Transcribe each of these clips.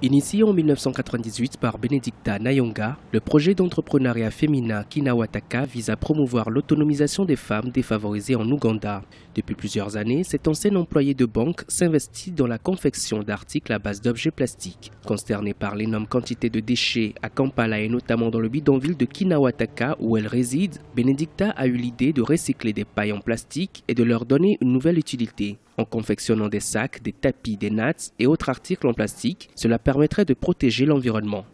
Initié en 1998 par Benedicta Nayonga, le projet d'entrepreneuriat féminin Kinawataka vise à promouvoir l'autonomisation des femmes défavorisées en Ouganda. Depuis plusieurs années, cette ancienne employée de banque s'investit dans la confection d'articles à base d'objets plastiques. Consternée par l'énorme quantité de déchets à Kampala et notamment dans le bidonville de Kinawataka où elle réside, Benedicta a eu l'idée de recycler des pailles en plastique et de leur donner une nouvelle utilité. En confectionnant des sacs, des tapis, des nattes et autres articles en plastique, cela permettrait de protéger l'environnement.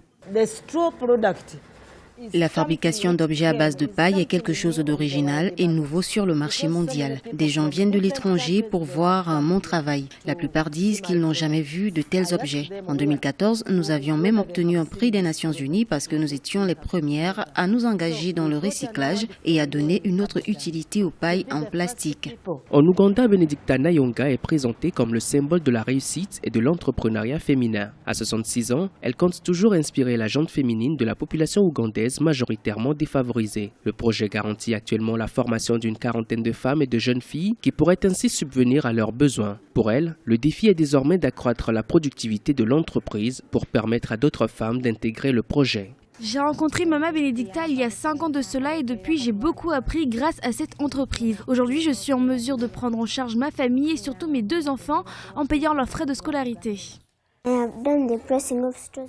La fabrication d'objets à base de paille est quelque chose d'original et nouveau sur le marché mondial. Des gens viennent de l'étranger pour voir mon travail. La plupart disent qu'ils n'ont jamais vu de tels objets. En 2014, nous avions même obtenu un prix des Nations Unies parce que nous étions les premières à nous engager dans le recyclage et à donner une autre utilité aux pailles en plastique. En Ouganda, Benedicta Nayonga est présentée comme le symbole de la réussite et de l'entrepreneuriat féminin. À 66 ans, elle compte toujours inspirer la gente féminine de la population ougandaise majoritairement défavorisée. Le projet garantit actuellement la formation d'une quarantaine de femmes et de jeunes filles qui pourraient ainsi subvenir à leurs besoins. Pour elle, le défi est désormais d'accroître la productivité de l'entreprise pour permettre à d'autres femmes d'intégrer le projet. J'ai rencontré Mama Benedicta il y a 5 ans de cela et depuis j'ai beaucoup appris grâce à cette entreprise. Aujourd'hui je suis en mesure de prendre en charge ma famille et surtout mes 2 enfants en payant leurs frais de scolarité.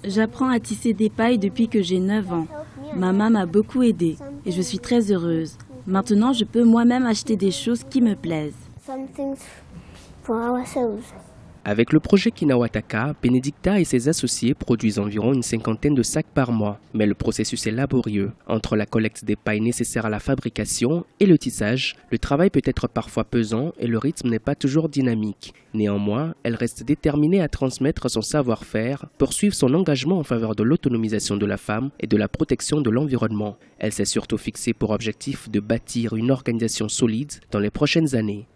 J'apprends à tisser des pailles depuis que j'ai 9 ans. Maman m'a beaucoup aidée et je suis très heureuse. Maintenant, je peux moi-même acheter des choses qui me plaisent. Avec le projet Kinawataka, Benedicta et ses associés produisent environ une 50aine de sacs par mois. Mais le processus est laborieux. Entre la collecte des pailles nécessaires à la fabrication et le tissage, le travail peut être parfois pesant et le rythme n'est pas toujours dynamique. Néanmoins, elle reste déterminée à transmettre son savoir-faire, poursuivre son engagement en faveur de l'autonomisation de la femme et de la protection de l'environnement. Elle s'est surtout fixée pour objectif de bâtir une organisation solide dans les prochaines années.